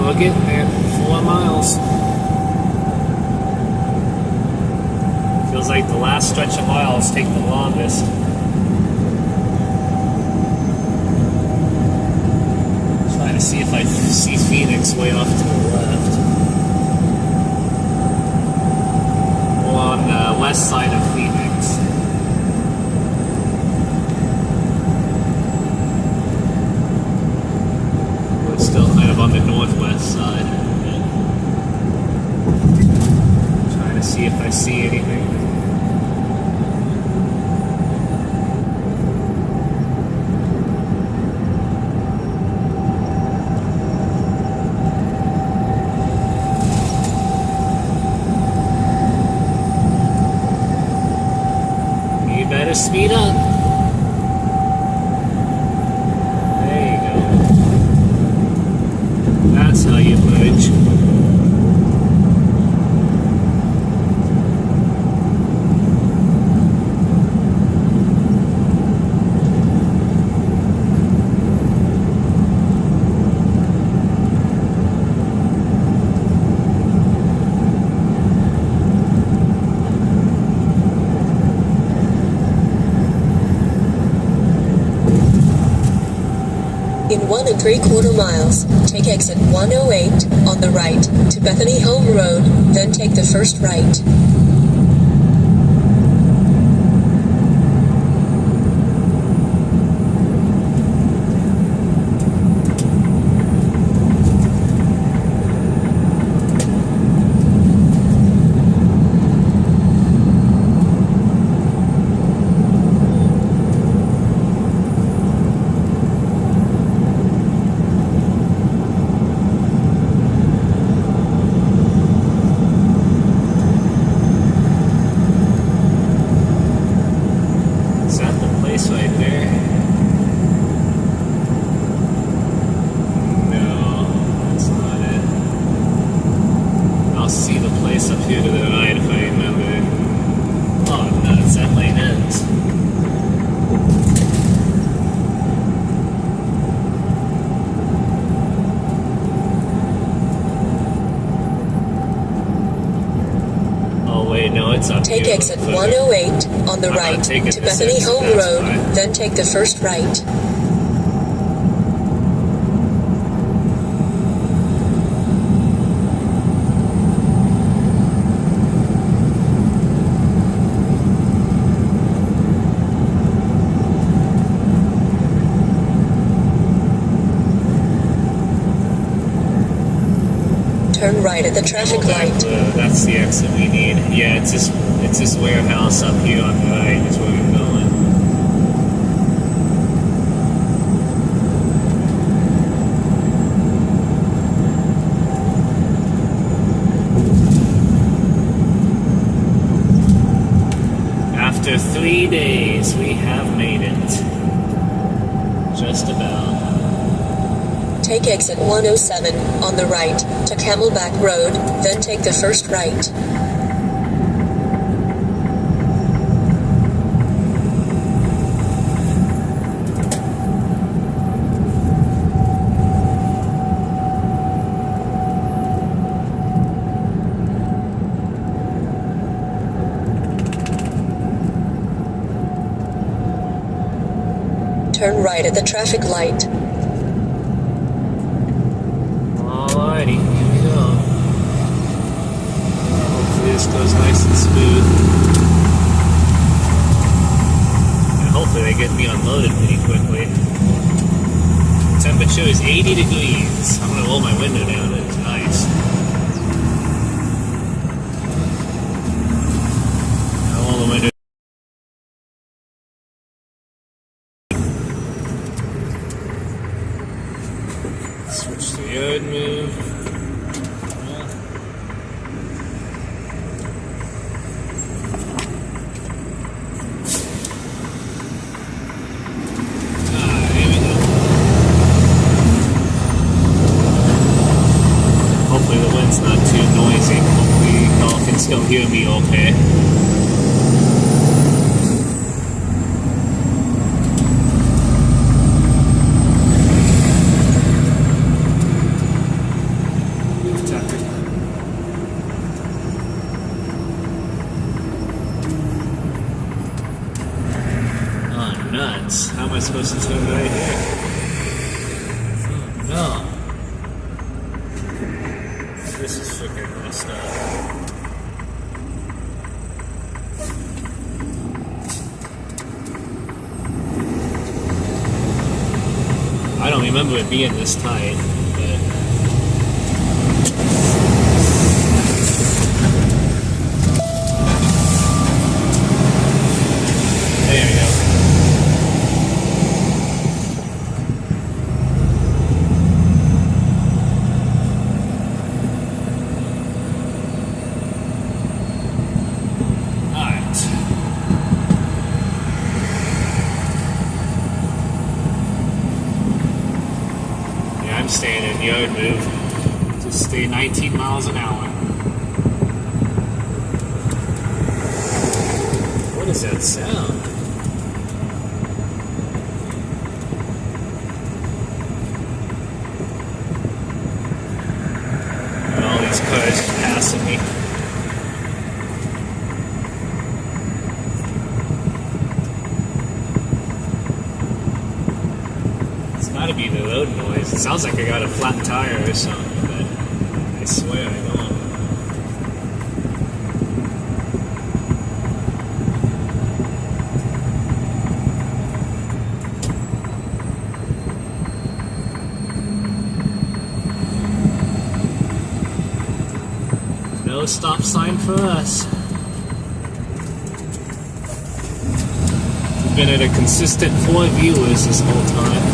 We're getting there. 4 miles. Feels like the last stretch of miles take the longest. Trying to see if I see Phoenix way off to the left. We're on the west side of Phoenix. Still kind of on the northwest side. Trying to see if I see anything. You better speed up. That's how you merge. In 1 3/4 miles, take exit 108 on the right to Bethany Home Road, then take the first right. Take exit 108 on the I'm not right taking to this Bethany exit, Home that's Road, fine. then take the first right. Turn right at the traffic light. That's the exit we need. Yeah, it's this warehouse up here on the right is where we're going. After 3 days, we have made it. Just about. Take exit 107 on the right to Camelback Road, then take the first right. Turn right at the traffic light. Alrighty, here we go. Hopefully this goes nice and smooth. And hopefully they get me unloaded pretty quickly. Temperature is 80 degrees. I'm gonna roll my window down, it's nice. I'll roll the window. Switch to the yard move. Here we go. Hopefully the wind's not too noisy. Hopefully y'all can still hear me okay. Nuts. How am I supposed to turn right here? Oh, no. This is freaking messed up. I don't remember it being this tight, but... There we go. I'm staying in yard move. Just stay 19 miles an hour. What is that sound? And all these cars passing me. Gotta be the road noise. It sounds like I got a flat tire or something, but I swear I don't. No stop sign for us. We've been at a consistent 4 viewers this whole time.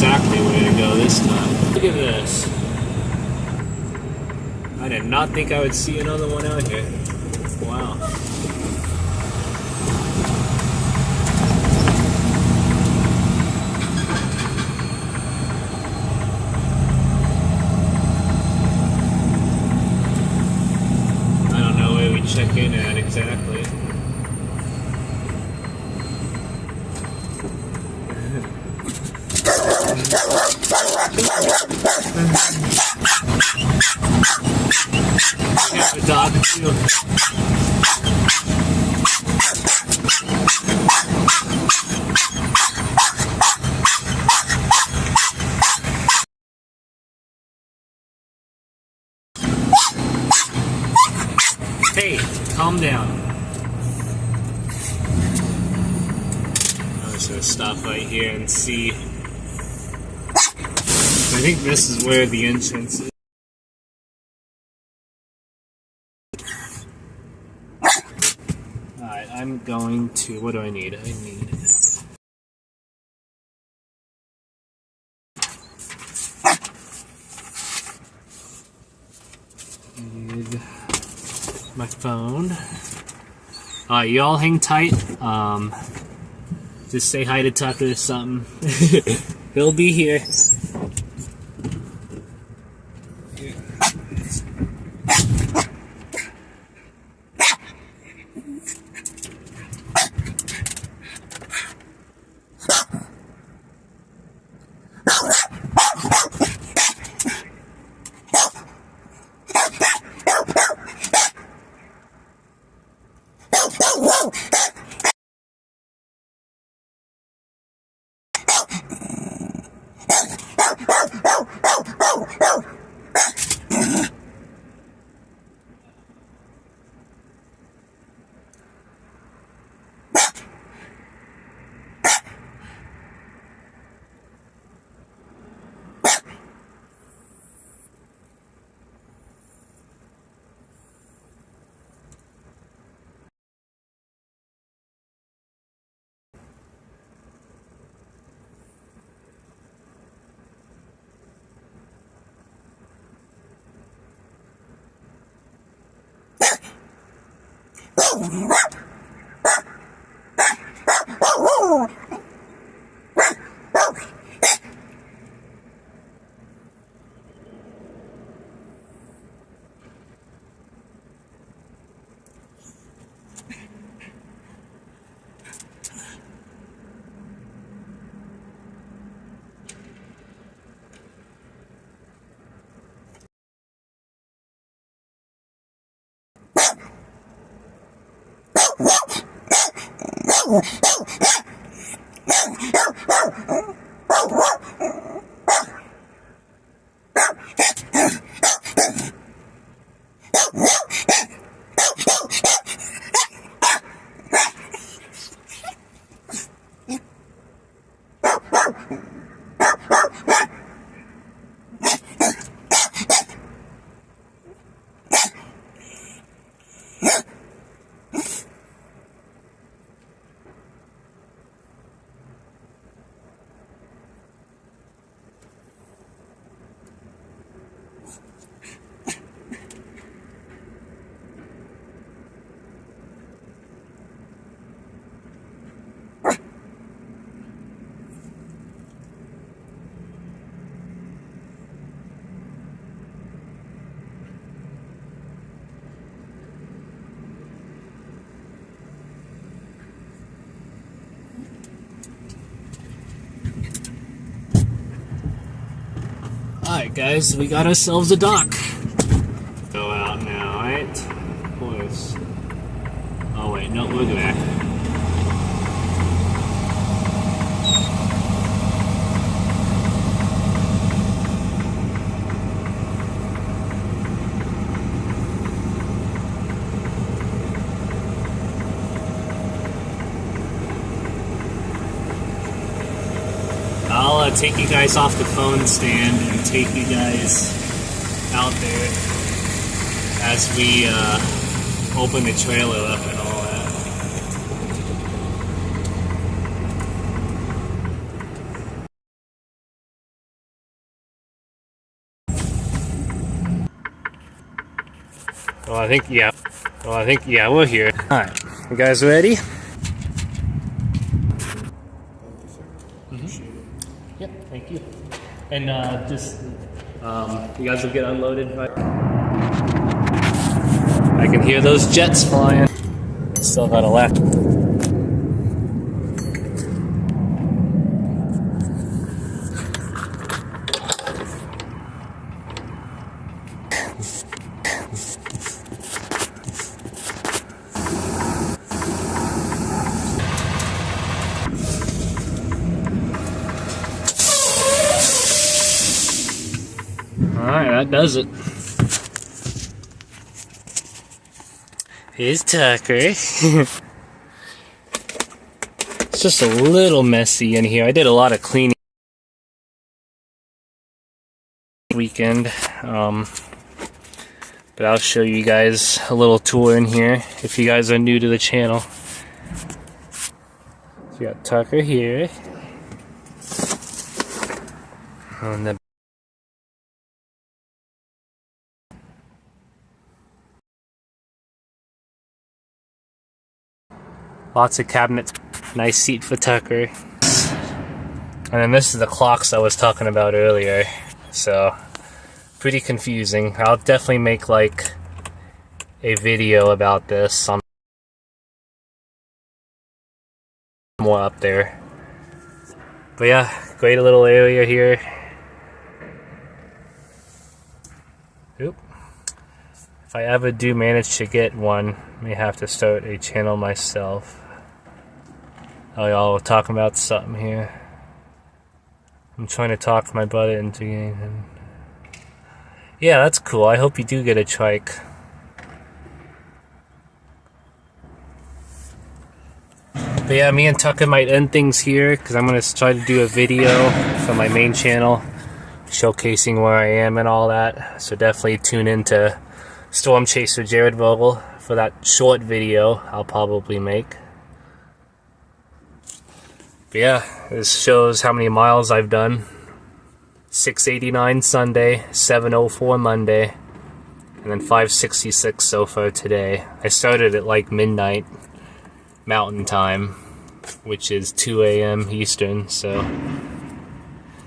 Exactly where to go this time. Look at this. I did not think I would see another one out here. Wow. I don't know where we check in at exactly. Got the dog too. Hey, calm down. I'm just gonna stop right here and see. I think this is where the entrance is. Alright, I'm going to. What do I need? I need my phone. Alright, you all hang tight. Just say hi to Tucker or something. He'll be here. Alright guys, we got ourselves a dock. Go out now, right? Of course. Oh wait, no, look at that. I'll take you guys off the phone stand and take you guys out there as we open the trailer up and all that. Well, I think, yeah, we're here. Alright, you guys ready? Yep, thank you. And you guys will get unloaded, right? I can hear those jets flying. Still got a left. Alright, that does it. Here's Tucker. It's just a little messy in here. I did a lot of cleaning weekend. But I'll show you guys a little tour in here if you guys are new to the channel. So we got Tucker here. On the lots of cabinets, nice seat for Tucker. And then this is the clocks I was talking about earlier. So pretty confusing. I'll definitely make like a video about this on more up there. But yeah, great little area here. Oop. If I ever do manage to get one, I may have to start a channel myself. Oh, y'all were talking about something here. I'm trying to talk my brother into getting him. Yeah, that's cool. I hope you do get a trike. But yeah, me and Tucker might end things here because I'm going to try to do a video for my main channel showcasing where I am and all that. So definitely tune into Storm Chaser Jared Vogel for that short video I'll probably make. But yeah, this shows how many miles I've done. 689 Sunday, 704 Monday, and then 566 so far today. I started at like midnight Mountain Time, which is 2 a.m. Eastern, so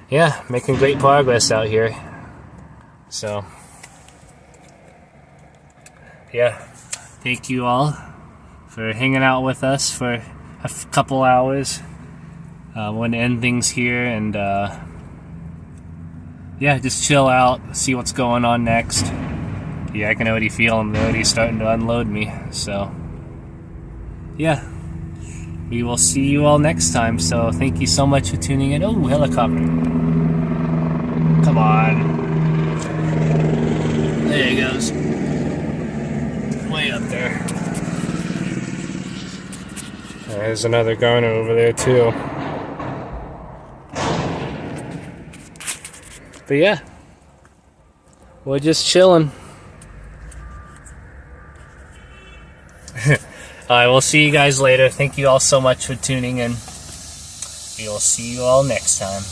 yeah, making great progress out here. So yeah, thank you all for hanging out with us for a couple hours. I'm going to end things here and yeah, just chill out, see what's going on next. Yeah, I can already feel them. They're already starting to unload me. So yeah, we will see you all next time. So thank you so much for tuning in. Oh, helicopter. Come on. There he goes. Way up there. There's another Garner over there too. But yeah, we're just chilling. Alright, we'll see you guys later. Thank you all so much for tuning in. We will see you all next time.